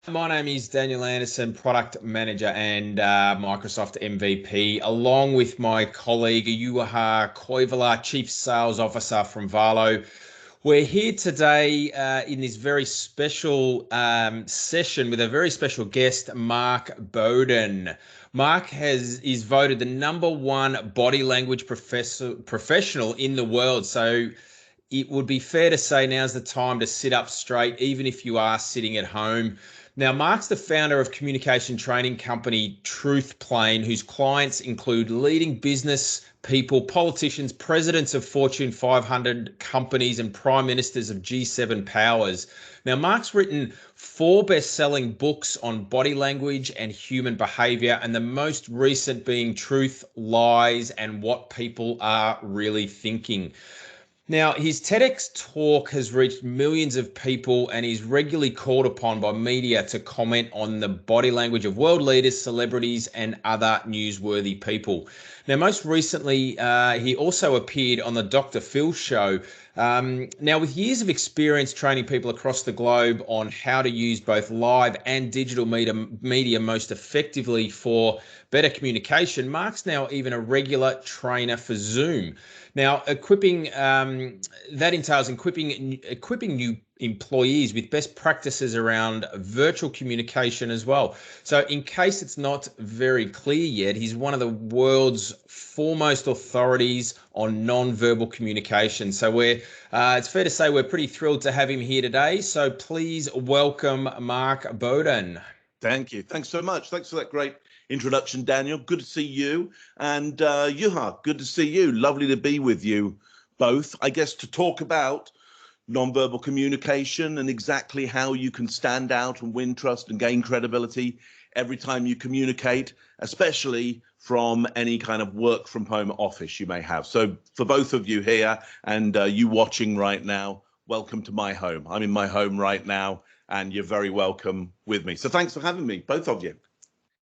My name is Daniel Anderson, Product Manager and Microsoft MVP, along with my colleague Juha Koivala, Chief Sales Officer from Valo. We're here today in this very special session with a very special guest, Mark Bowden. Mark is voted the #1 body language professional in the world. So it would be fair to say now's the time to sit up straight, even if you are sitting at home. Now, Mark's the founder of communication training company TRUTHPLANE, whose clients include leading business people, politicians, presidents of Fortune 500 companies, and prime ministers of G7 powers. Now, Mark's written 4 best-selling books on body language and human behavior, and the most recent being Truth, Lies, and What People Are Really Thinking. Now, his TEDx talk has reached millions of people, and he's regularly called upon by media to comment on the body language of world leaders, celebrities, and other newsworthy people. Now, most recently, he also appeared on the Dr. Phil show. Now, with years of experience training people across the globe on how to use both live and digital media most effectively for better communication, Mark's now even a regular trainer for Zoom. Now, that entails equipping new employees with best practices around virtual communication as well. So, in case it's not very clear yet, he's one of the world's foremost authorities on non-verbal communication. So, it's fair to say we're pretty thrilled to have him here today. So, please welcome Mark Bowden. Thank you. Thanks so much. Thanks for that great introduction, Daniel. Good to see you. And Juha, good to see you. Lovely to be with you both, I guess, to talk about nonverbal communication and exactly how you can stand out and win trust and gain credibility every time you communicate, especially from any kind of work from home office you may have. So for both of you here and you watching right now, welcome to my home. I'm in my home right now, and you're very welcome with me. So thanks for having me, both of you.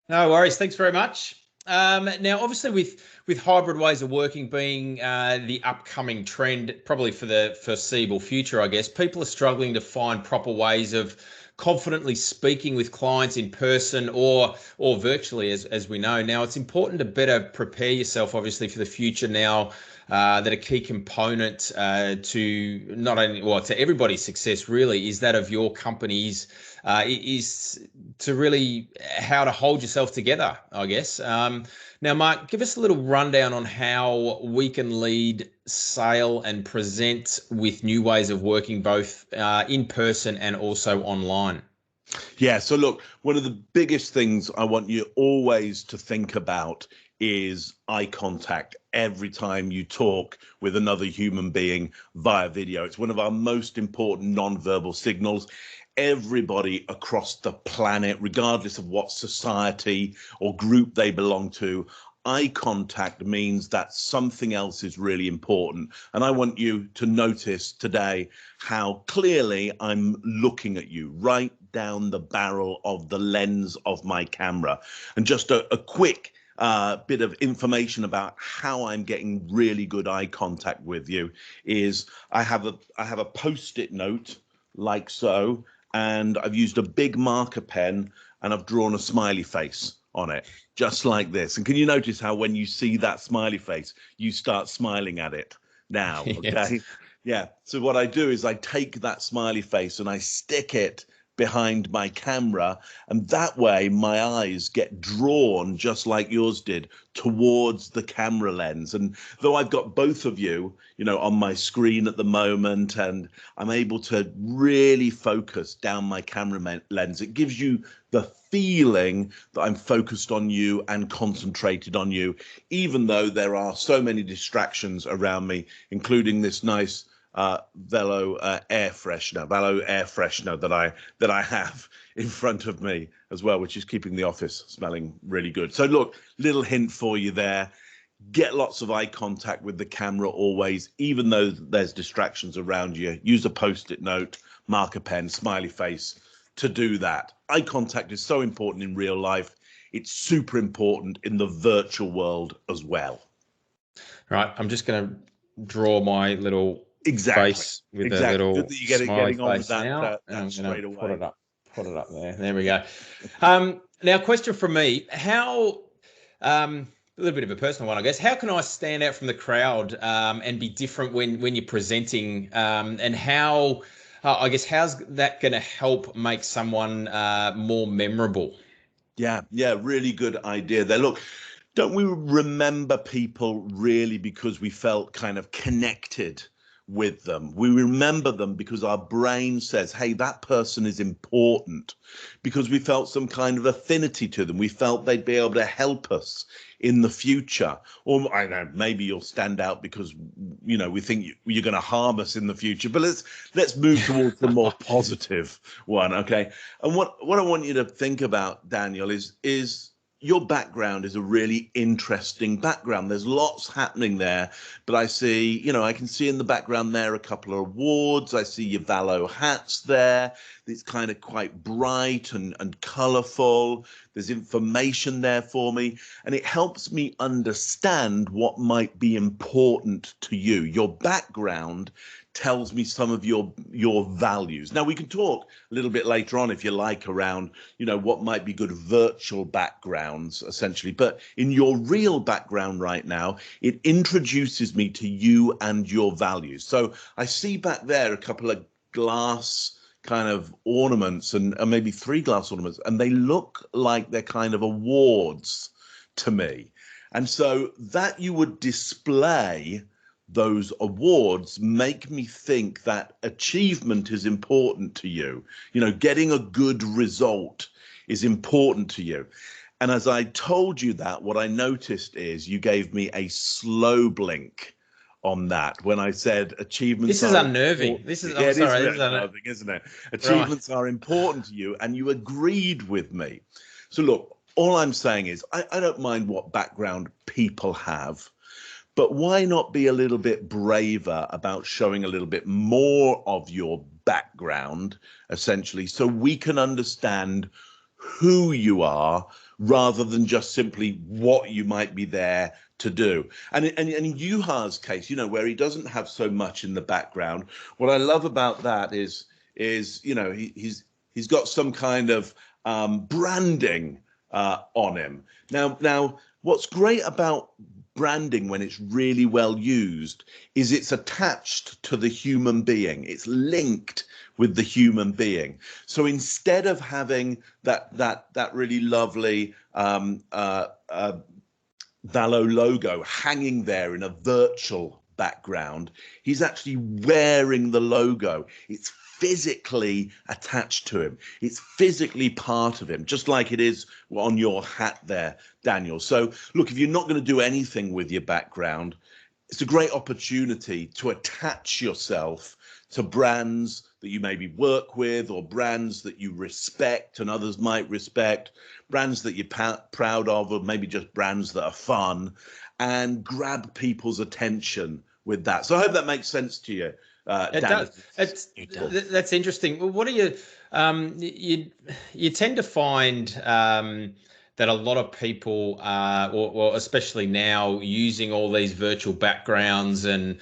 No worries. Thanks very much. Now, obviously, with hybrid ways of working being the upcoming trend, probably for the foreseeable future, I guess, people are struggling to find proper ways of confidently speaking with clients in person or virtually, as we know. Now, it's important to better prepare yourself, obviously, for the future now. That a key component to not only, well, to everybody's success really is that of your company's is to really how to hold yourself together, I guess. Now, Mark, give us a little rundown on how we can lead, sale, and present with new ways of working, both in person and also online. Yeah, so look, one of the biggest things I want you always to think about is eye contact every time you talk with another human being via video. It's one of our most important nonverbal signals. Everybody across the planet, regardless of what society or group they belong to, eye contact means that something else is really important. And I want you to notice today how clearly I'm looking at you right down the barrel of the lens of my camera. And just a quick bit of information about how I'm getting really good eye contact with you is I have a post-it note like so, and I've used a big marker pen and I've drawn a smiley face on it, just like this. And can you notice how when you see that smiley face, you start smiling at it now? Okay. Yes. Yeah. So what I do is I take that smiley face and I stick it behind my camera, and that way my eyes get drawn just like yours did towards the camera lens. And though I've got both of you, on my screen at the moment, and I'm able to really focus down my camera lens, it gives you the feeling that I'm focused on you and concentrated on you, even though there are so many distractions around me, including this nice Valo air freshener that I have in front of me as well, which is keeping the office smelling really good. So look, little hint for you there. Get lots of eye contact with the camera always, even though there's distractions around you. Use a post-it note, marker pen, smiley face to do that. Eye contact is so important in real life. It's super important in the virtual world as well. Right. I'm just going to draw my little Exactly. face with a Exactly. little Good that you get it smiley getting on with face that now, and that I'm going straight to put away. it up put it up there. There we go. Now, question from me: how? A little bit of a personal one, I guess. How can I stand out from the crowd and be different when you're presenting? And how, I guess, how's that going to help make someone more memorable? Yeah, really good idea there. Look, don't we remember people really because we felt kind of connected with them? We remember them because our brain says, hey, that person is important, because we felt some kind of affinity to them. We felt they'd be able to help us in the future. Or I don't know, maybe you'll stand out because, you know, we think you're going to harm us in the future. But let's move towards the more positive one, okay? And what I want you to think about, Daniel, is your background is a really interesting background. There's lots happening there, but I see, you know, I can see in the background there a couple of awards. I see your Valo hats there. It's kind of quite bright and colorful. There's information there for me, and it helps me understand what might be important to you. Your background tells me some of your values. Now, we can talk a little bit later on, if you like, around, you know, what might be good virtual backgrounds, essentially. But in your real background right now, it introduces me to you and your values. So I see back there a couple of glass kind of ornaments and maybe 3 glass ornaments, and they look like they're kind of awards to me. And so that you would display those awards make me think that achievement is important to you. You know, getting a good result is important to you. And as I told you that, what I noticed is you gave me a slow blink on that when I said achievements. This is unnerving. This is, I'm sorry, this is unnerving, isn't it? Achievements are important to you, and you agreed with me. So look, all I'm saying is I don't mind what background people have. But why not be a little bit braver about showing a little bit more of your background, essentially, so we can understand who you are rather than just simply what you might be there to do. And in Juha's case, you know, where he doesn't have so much in the background, what I love about that is you know, he's got some kind of branding on him. Now, what's great about branding when it's really well used is it's attached to the human being. It's linked with the human being. So instead of having that really lovely Valo logo hanging there in a virtual background, he's actually wearing the logo. It's physically attached to him. It's physically part of him, just like it is on your hat there, Daniel. So look, if you're not going to do anything with your background, it's a great opportunity to attach yourself to brands that you maybe work with, or brands that you respect and others might respect, brands that you're proud of, or maybe just brands that are fun, and grab people's attention with that. So I hope that makes sense to you. It does. That's interesting. Well, what are you? You tend to find that a lot of people, or especially now, using all these virtual backgrounds, and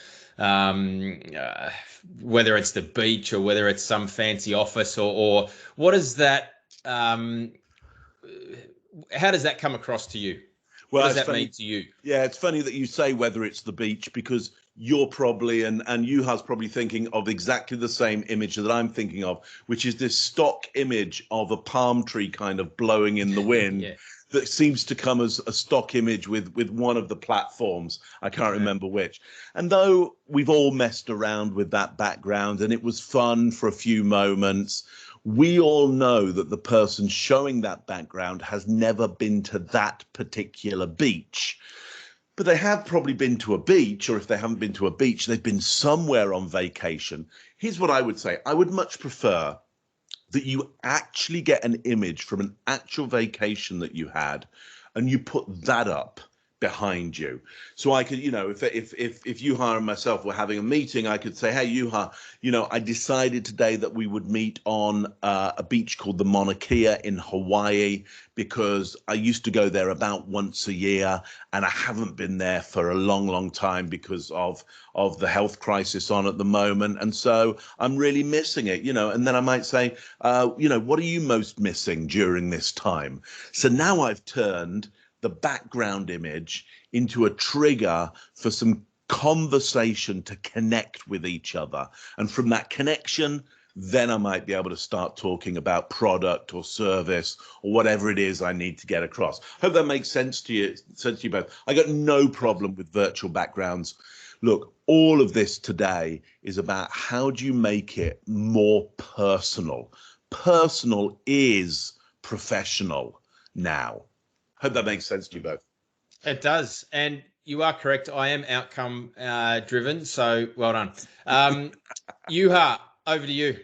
whether it's the beach or whether it's some fancy office, or what is that? How does that come across to you? Well, what does that mean to you? Yeah, it's funny that you say whether it's the beach, because you're probably, and Juha's probably thinking of exactly the same image that I'm thinking of, which is this stock image of a palm tree kind of blowing in the wind. Yeah. That seems to come as a stock image with one of the platforms. I can't remember which. And though we've all messed around with that background and it was fun for a few moments, we all know that the person showing that background has never been to that particular beach. But they have probably been to a beach, or if they haven't been to a beach, they've been somewhere on vacation. Here's what I would say. I would much prefer that you actually get an image from an actual vacation that you had, and you put that up, behind you. So I could, if Yuha and myself were having a meeting, I could say, hey, Yuha, I decided today that we would meet on a beach called the Mauna Kea in Hawaii, because I used to go there about once a year, and I haven't been there for a long, long time because of the health crisis on at the moment. And so I'm really missing it, and then I might say, what are you most missing during this time? So now I've turned the background image into a trigger for some conversation to connect with each other. And from that connection, then I might be able to start talking about product or service or whatever it is I need to get across. Hope that makes sense to you both. I got no problem with virtual backgrounds. Look, all of this today is about how do you make it more personal? Personal is professional now. Hope that makes sense to you both. It does. And you are correct. I am outcome driven. So well done. Yuha, over to you.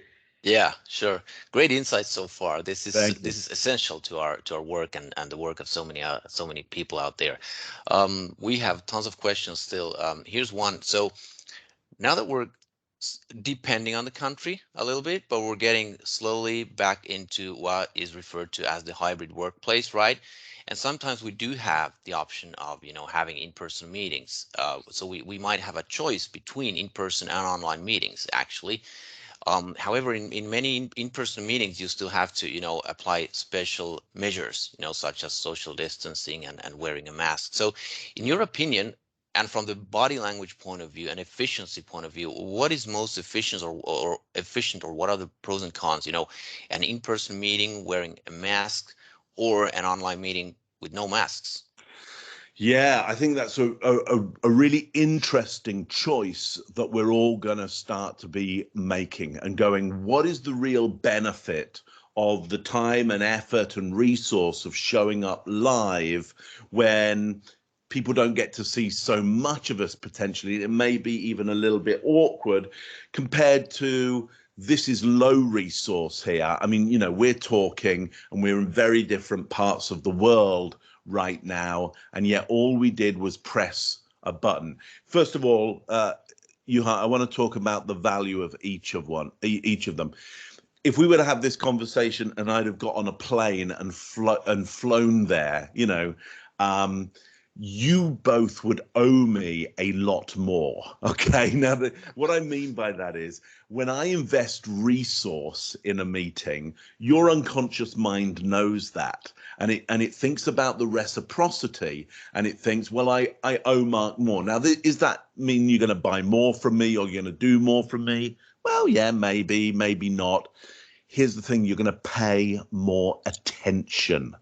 Yeah, sure. Great insights so far. This Thank you. is essential to our work and the work of so many people out there. We have tons of questions still. Here's one. So now that we're depending on the country a little bit, but we're getting slowly back into what is referred to as the hybrid workplace, right? And sometimes we do have the option of, having in-person meetings. So we might have a choice between in-person and online meetings, actually. However, in many in-person meetings, you still have to, apply special measures, such as social distancing and wearing a mask. So in your opinion, and from the body language point of view and efficiency point of view, what is most efficient or efficient, or what are the pros and cons? An in-person meeting wearing a mask or an online meeting with no masks? Yeah, I think that's a really interesting choice that we're all going to start to be making and going, what is the real benefit of the time and effort and resource of showing up live when people don't get to see so much of us potentially? It may be even a little bit awkward compared to this is low resource here. I mean, we're talking and we're in very different parts of the world right now, and yet all we did was press a button. First of all, Yuha, I want to talk about the value of each of them. If we were to have this conversation and I'd have got on a plane and flown there, you both would owe me a lot more. Okay. Now, what I mean by that is when I invest resource in a meeting, your unconscious mind knows that. And it thinks about the reciprocity, and it thinks, well, I owe Mark more. Now, does that mean you're going to buy more from me, or you're going to do more from me? Well, yeah, maybe not. Here's the thing. You're going to pay more attention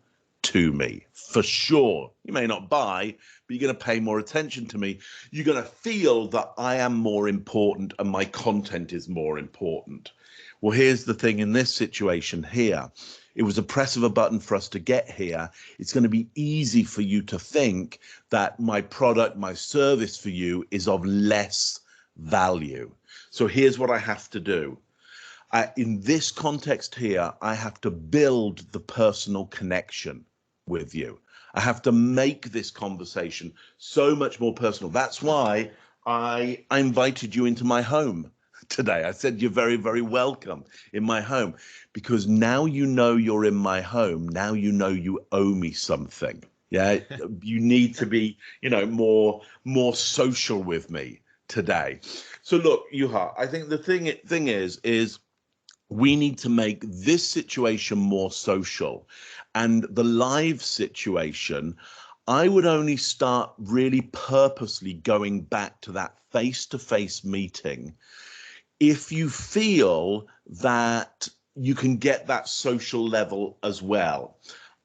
to me, for sure. You may not buy, but you're going to pay more attention to me. You're going to feel that I am more important and my content is more important. Well, here's the thing in this situation here. It was a press of a button for us to get here. It's going to be easy for you to think that my product, my service for you is of less value. So here's what I have to do. In this context here, I have to build the personal connection with you. I have to make this conversation so much more personal. That's why I invited you into my home today. I said you're very, very welcome in my home, because now you're in my home. Now you owe me something. Yeah, you need to be, more social with me today. So look, Yuha, I think the thing is we need to make this situation more social. And the live situation, I would only start really purposely going back to that face-to-face meeting if you feel that you can get that social level as well.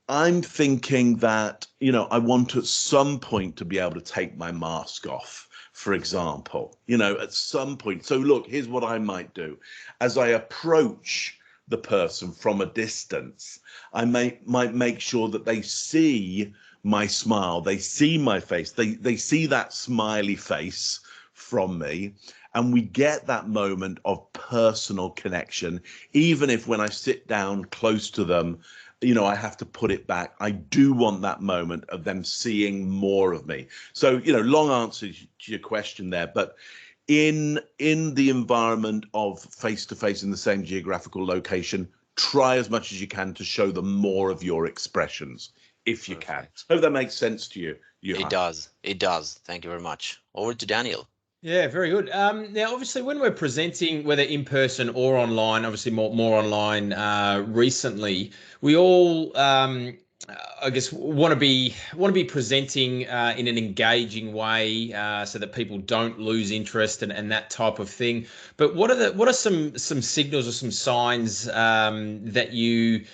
I'm thinking that, I want at some point to be able to take my mask off, for example, at some point. So look, here's what I might do. As I approach the person from a distance, I might make sure that they see my smile, they see my face, they see that smiley face from me, and we get that moment of personal connection, even if when I sit down close to them, you know, I have to put it back. I do want that moment of them seeing more of me. So, you know, long answer to your question there, but in the environment of face to face in the same geographical location, try as much as you can to show them more of your expressions if you can. Hope that makes sense to you. It does. It does. Thank you very much. Over to Daniel. Yeah, very good. Now, obviously, when we're presenting, whether in person or online, obviously more online recently, we all, I guess, want to be presenting in an engaging way so that people don't lose interest and that type of thing. But what are some signals or some signs that you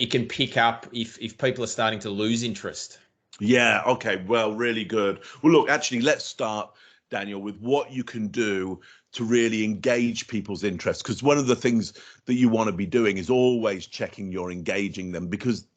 can pick up if people are starting to lose interest? Yeah, okay, well, really good. Well, look, actually, let's start, Daniel, with what you can do to really engage people's interest. Because one of the things that you want to be doing is always checking you're engaging them, because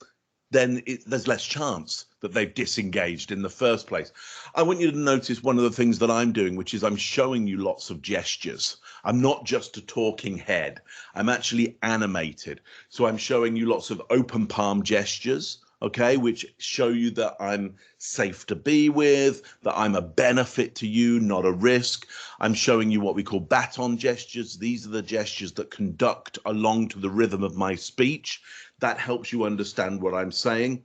then there's less chance that they've disengaged in the first place. I want you to notice one of the things that I'm doing, which is I'm showing you lots of gestures. I'm not just a talking head. I'm actually animated. So I'm showing you lots of open palm gestures, okay, which show you that I'm safe to be with, that I'm a benefit to you, not a risk. I'm showing you what we call baton gestures. These are the gestures that conduct along to the rhythm of my speech. That helps you understand what I'm saying.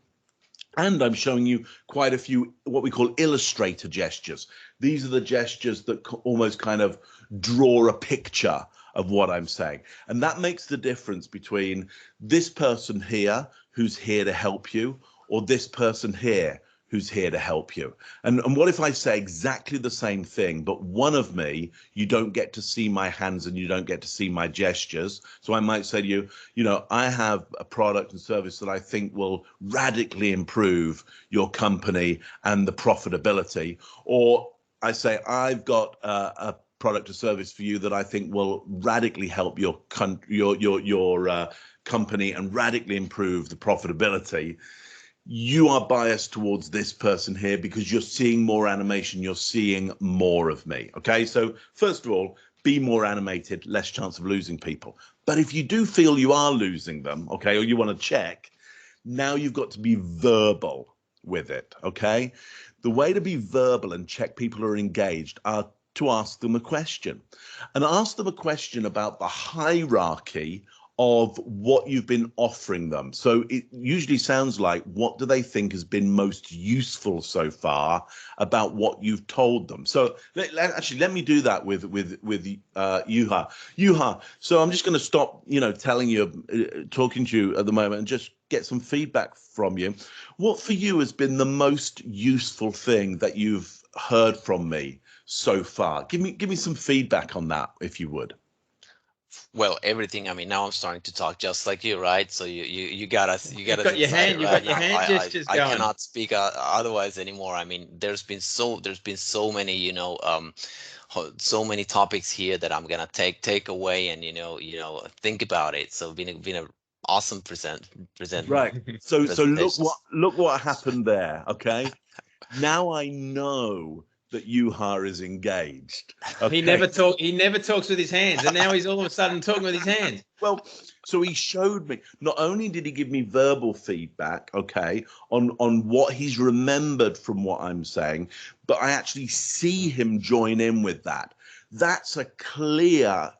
And I'm showing you quite a few what we call illustrator gestures. These are the gestures that almost kind of draw a picture of what I'm saying. And that makes the difference between this person here who's here to help you, or this person here who's here to help you. And what if I say exactly the same thing, but one of me, you don't get to see my hands and you don't get to see my gestures. So I might say to you, you know, I have a product and service that I think will radically improve your company and the profitability. Or I say, I've got a product or service for you that I think will radically help your company and radically improve the profitability. You are biased towards this person here because you're seeing more animation, you're seeing more of me. Okay, so first of all, be more animated, less chance of losing people. But if you do feel you are losing them, okay, or you want to check, now you've got to be verbal with it. Okay, the way to be verbal and check people are engaged are to ask them a question, and ask them a question about the hierarchy of what you've been offering them. So it usually sounds like, what do they think has been most useful so far about what you've told them? So let me do that with Juha. Juha, so I'm just going to stop, you know, telling you, talking to you at the moment, and just get some feedback from you. What for you has been the most useful thing that you've heard from me so far? Give me some feedback on that, if you would. Well, everything. I mean, now I'm starting to talk just like you, right? So you got us You've got your excited, hand, you've right? got your hand gestures I going. cannot speak otherwise anymore. I mean, there's been so many, you know, so many topics here that I'm gonna take away and think about it. So been a awesome Right. So presentations. look what happened there. Okay. Now I know that Juha is engaged. He Okay. never talks with his hands, and now he's all of a sudden talking with his hands. Well, so he showed me, not only did he give me verbal feedback, okay, on what he's remembered from what I'm saying, but I actually see him join in with that. That's a clear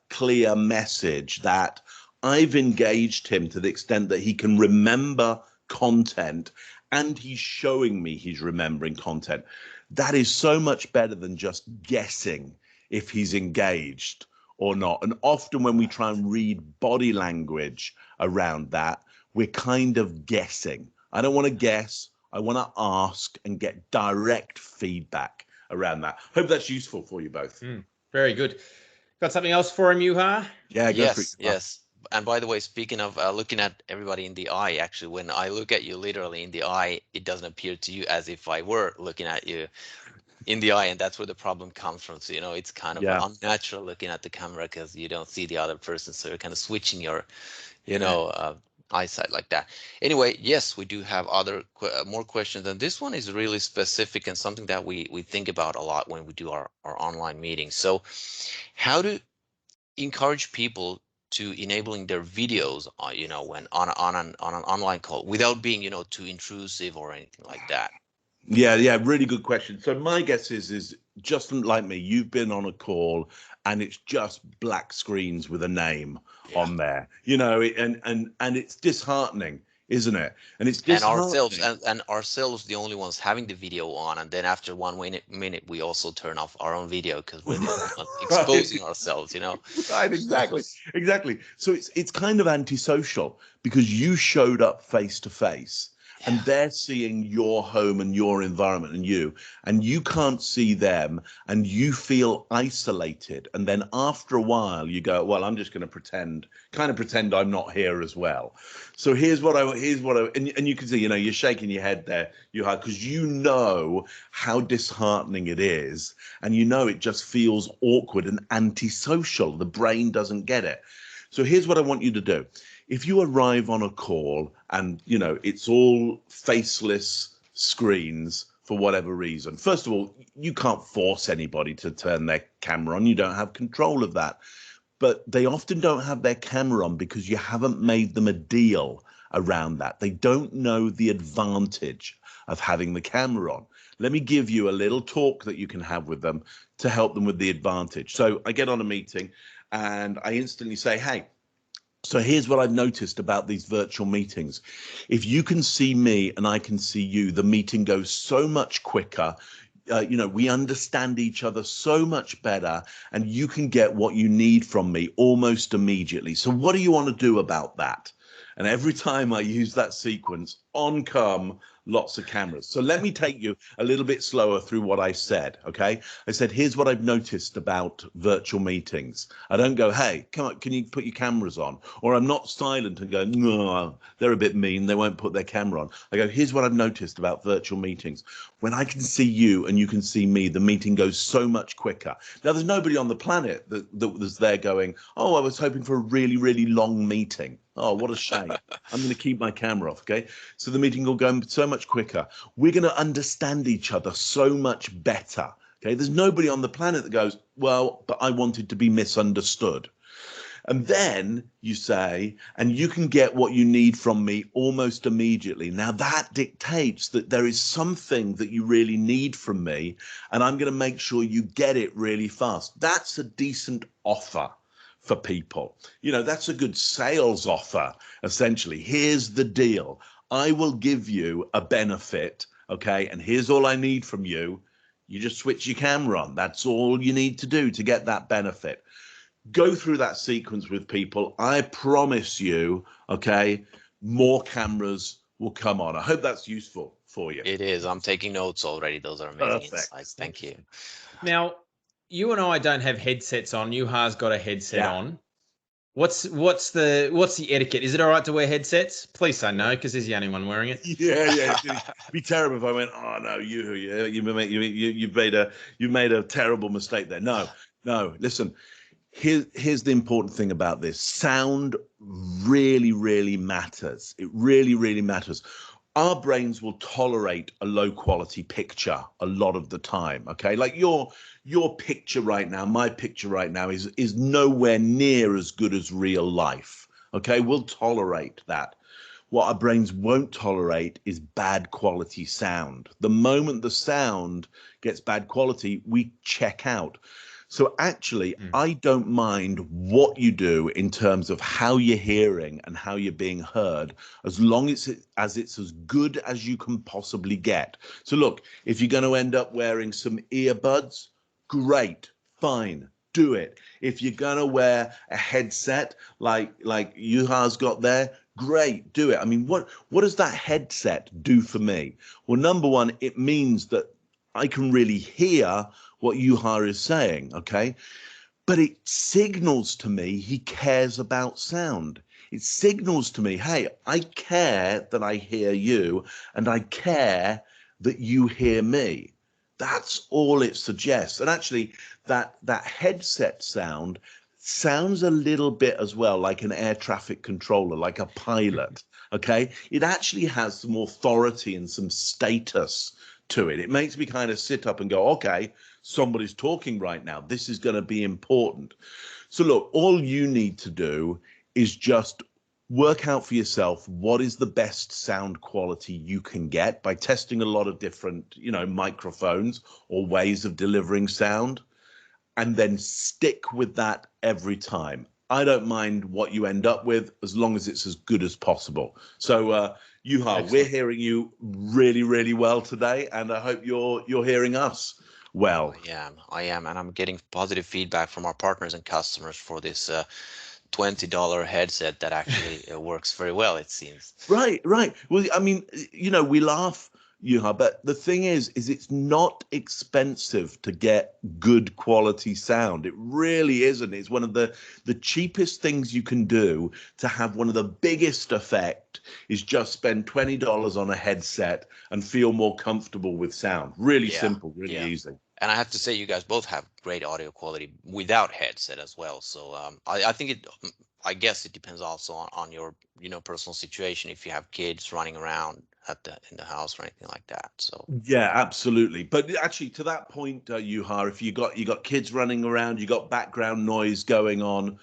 message that I've engaged him to the extent that he can remember content, and he's showing me he's remembering content. That is so much better than just guessing if he's engaged or not. And often when we try and read body language around that, we're kind of guessing. I don't want to guess. I want to ask and get direct feedback around that. Hope that's useful for you both. Very good. Got something else for him, Juha? Yeah, go for it. Yes. And by the way, speaking of looking at everybody in the eye, actually, when I look at you literally in the eye, it doesn't appear to you as if I were looking at you in the eye, and that's where the problem comes from. So, it's kind of unnatural looking at the camera because you don't see the other person. So you're kind of switching your, eyesight like that. Anyway, yes, we do have more questions, and this one is really specific and something that we think about a lot when we do our online meetings. So how to encourage people to enabling their videos, you know, when on an online call without being, you know, too intrusive or anything like that? Yeah, really good question. So my guess is just like me, you've been on a call and it's just black screens with a name Yeah. on there, you know, and it's disheartening, isn't it? And it's And ourselves disheartening. and ourselves the only ones having the video on, and then after 1 minute we also turn off our own video because we're the only ones Right. exposing ourselves, you know. Right, exactly. So it's kind of antisocial because you showed up face to face and Yeah. they're seeing your home and your environment and you can't see them and you feel isolated. And then after a while you go, well, I'm just going to pretend I'm not here as well. So and you can see, you know, you're shaking your head there, because you know how disheartening it is. And you know, it just feels awkward and antisocial. The brain doesn't get it. So here's what I want you to do. If you arrive on a call and, you know, it's all faceless screens for whatever reason, first of all, you can't force anybody to turn their camera on. You don't have control of that. But they often don't have their camera on because you haven't made them a deal around that. They don't know the advantage of having the camera on. Let me give you a little talk that you can have with them to help them with the advantage. So I get on a meeting and I instantly say, hey, so here's what I've noticed about these virtual meetings. If you can see me and I can see you, the meeting goes so much quicker. You know, we understand each other so much better, and you can get what you need from me almost immediately. So what do you want to do about that? And every time I use that sequence, on come lots of cameras. So let me take you a little bit slower through what I said, okay? I said, here's what I've noticed about virtual meetings. I don't go, hey, come on, can you put your cameras on? Or I'm not silent and go, no, they're a bit mean, they won't put their camera on. I go, here's what I've noticed about virtual meetings. When I can see you and you can see me, the meeting goes so much quicker. Now, there's nobody on the planet that was there going, oh, I was hoping for a really, really long meeting. Oh, what a shame. I'm going to keep my camera off, okay? So the meeting will go so much quicker. We're going to understand each other so much better, okay? There's nobody on the planet that goes, well, but I wanted to be misunderstood. And then you say, and you can get what you need from me almost immediately. Now that dictates that there is something that you really need from me, and I'm going to make sure you get it really fast. That's a decent offer for people. You know, that's a good sales offer, essentially. Here's the deal. I will give you a benefit, okay? And here's all I need from you. You just switch your camera on. That's all you need to do to get that benefit. Go through that sequence with people. I promise you, okay, more cameras will come on. I hope that's useful for you. It is. I'm taking notes already. Those are amazing Perfect. insights. Thank you. Now, you and I don't have headsets on. Yuha's got a headset Yeah. on. What's the etiquette? Is it all right to wear headsets? Please say no, because he's the only one wearing it. Yeah. It'd be terrible if I went, oh no, you've made a terrible mistake there. No. Listen, here's the important thing about this. Sound really, really matters. It really, really matters. Our brains will tolerate a low quality picture a lot of the time. Okay, like your picture right now, my picture right now is nowhere near as good as real life. Okay, we'll tolerate that. What our brains won't tolerate is bad quality sound. The moment the sound gets bad quality, we check out. So actually, I don't mind what you do in terms of how you're hearing and how you're being heard, as long as it's as good as you can possibly get. So look, if you're going to end up wearing some earbuds, great, fine, do it. If you're going to wear a headset like Yuha's got there, great, do it. I mean, what does that headset do for me? Well, number one, it means that I can really hear what Yuha is saying, okay? But it signals to me he cares about sound. It signals to me, hey, I care that I hear you and I care that you hear me. That's all it suggests. And actually, that headset sound sounds a little bit as well like an air traffic controller, like a pilot, okay? It actually has some authority and some status to it. It makes me kind of sit up and go, okay, somebody's talking right now. This is going to be important. So look, all you need to do is just work out for yourself what is the best sound quality you can get by testing a lot of different, microphones or ways of delivering sound, and then stick with that every time. I don't mind what you end up with as long as it's as good as possible. So, Juha, we're hearing you really, really well today, and I hope you're hearing us well. I am, and I'm getting positive feedback from our partners and customers for this $20 headset that actually works very well, it seems. Right. Well, I mean, we laugh, Juha, but the thing is it's not expensive to get good quality sound. It really isn't. It's one of the cheapest things you can do to have one of the biggest effect is just spend $20 on a headset and feel more comfortable with sound. Really simple, really easy. And I have to say, you guys both have great audio quality without headset as well. So I think I guess it depends also on your, personal situation. If you have kids running around in the house or anything like that. So yeah, absolutely. But actually, to that point, Juha, if you got kids running around, you got background noise going on,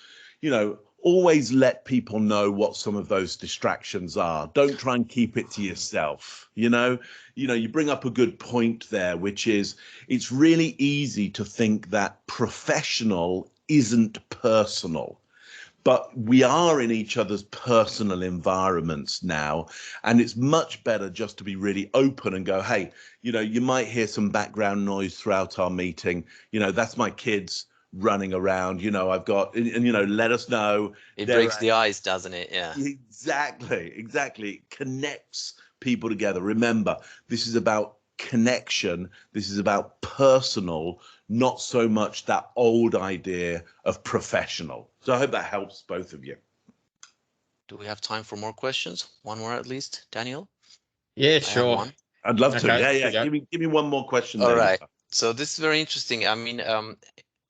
always let people know what some of those distractions are. Don't try and keep it to yourself. You bring up a good point there, which is it's really easy to think that professional isn't personal. But we are in each other's personal environments now, and it's much better just to be really open and go, hey, you might hear some background noise throughout our meeting. That's my kids running around. I've got, and let us know. It breaks the ice, doesn't it? Yeah. Exactly. It connects people together. Remember, this is about connection. This is about personal, not so much that old idea of professional. So I hope that helps both of you. Do we have time for more questions? One more at least, Daniel? Yeah, sure. I'd love to. Yeah. Give me one more question. All right. So this is very interesting. I mean,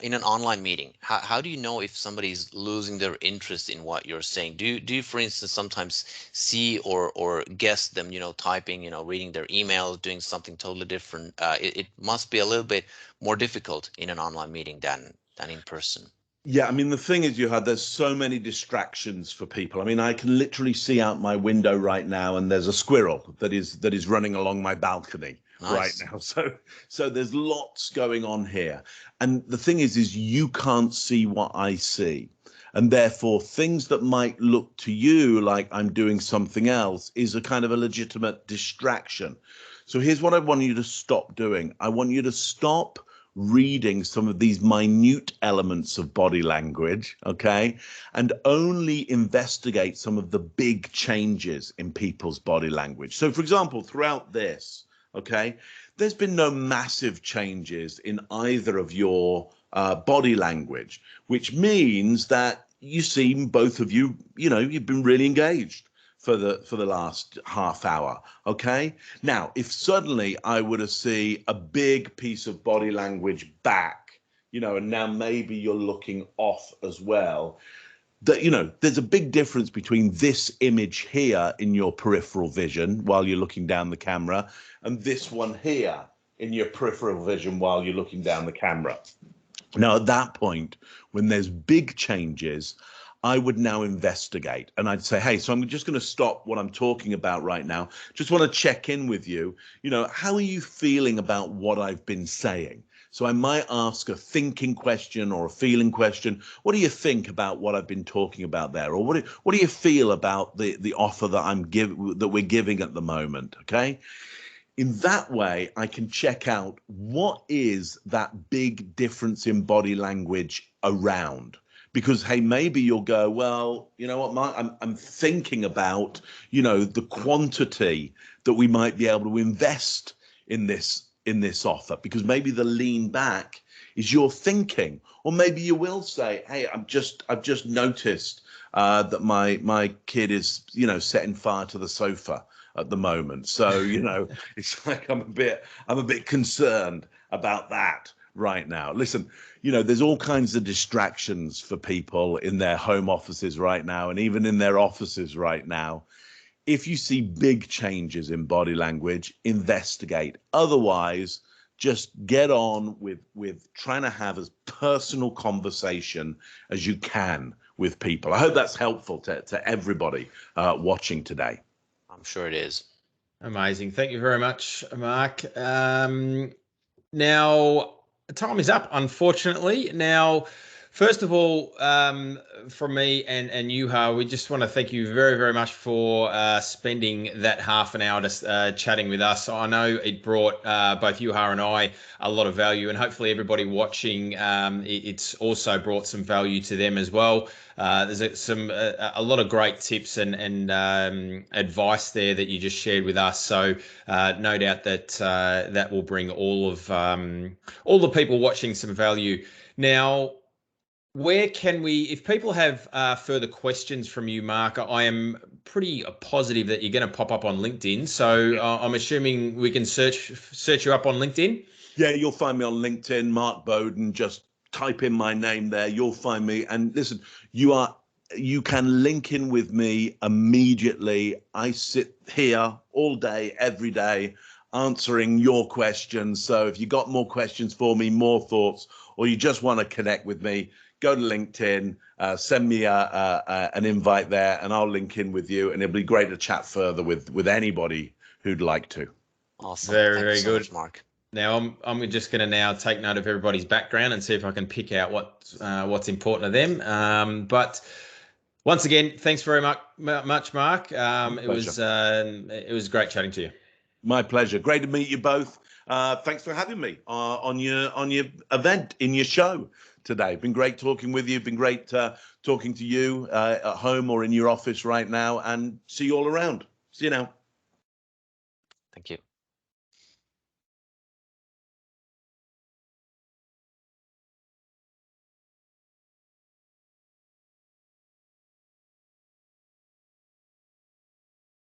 in an online meeting, how do you know if somebody's losing their interest in what you're saying? Do you, for instance, sometimes see or guess them, typing, reading their emails, doing something totally different? It must be a little bit more difficult in an online meeting than in person. Yeah, I mean, the thing is, there's so many distractions for people. I mean, I can literally see out my window right now, and there's a squirrel that is running along my balcony. Nice. Right now. So there's lots going on here. And the thing is you can't see what I see. And therefore, things that might look to you like I'm doing something else is a kind of a legitimate distraction. So here's what I want you to stop doing. I want you to stop reading some of these minute elements of body language, okay, and only investigate some of the big changes in people's body language. So, for example, throughout this, okay, there's been no massive changes in either of your body language, which means that you seem, both of you, you've been really engaged for the last half hour. Okay. Now, if suddenly I were to see a big piece of body language back, and now maybe you're looking off as well, that, there's a big difference between this image here in your peripheral vision while you're looking down the camera and this one here in your peripheral vision while you're looking down the camera. Now, at that point, when there's big changes, I would now investigate, and I'd say, hey, so I'm just going to stop what I'm talking about right now. Just want to check in with you. How are you feeling about what I've been saying? So I might ask a thinking question or a feeling question. What do you think about what I've been talking about there? Or what do you feel about the offer that we're giving at the moment? Okay. In that way, I can check out what is that big difference in body language around. Because, hey, maybe you'll go, well, you know what, I'm thinking about, the quantity that we might be able to invest in this offer, because maybe the lean back is your thinking. Or maybe you will say, hey, I've just noticed that my kid is, setting fire to the sofa at the moment. So, it's like I'm a bit concerned about that right now. Listen, there's all kinds of distractions for people in their home offices right now, and even in their offices right now. If you see big changes in body language, investigate. Otherwise, just get on with trying to have as personal conversation as you can with people. I hope that's helpful to everybody watching today. I'm sure it is. Amazing. Thank you very much, Mark. Now, time is up, unfortunately. Now, first of all, from me and Yuha, we just want to thank you very, very much for spending that half an hour just chatting with us. I know it brought both Yuha and I a lot of value, and hopefully everybody watching, it's also brought some value to them as well. There's a lot of great tips and advice there that you just shared with us. So no doubt that that will bring all the people watching some value. Now, where can we, if people have further questions from you, Mark, I am pretty positive that you're going to pop up on LinkedIn. So I'm assuming we can search you up on LinkedIn. Yeah, you'll find me on LinkedIn, Mark Bowden. Just type in my name there. You'll find me. And listen, you can link in with me immediately. I sit here all day, every day, answering your questions. So if you got more questions for me, more thoughts, or you just want to connect with me, go to LinkedIn, send me an invite there, and I'll link in with you. And it'll be great to chat further with anybody who'd like to. Awesome. Very, Thank very you so good. much, Mark. Now I'm just going to now take note of everybody's background and see if I can pick out what's important to them. But once again, thanks very much, Mark. It was great chatting to you. My pleasure. Great to meet you both. Thanks for having me on your event, in your show today. Been great talking with you. Been great talking to you at home or in your office right now. And see you all around. See you now. Thank you.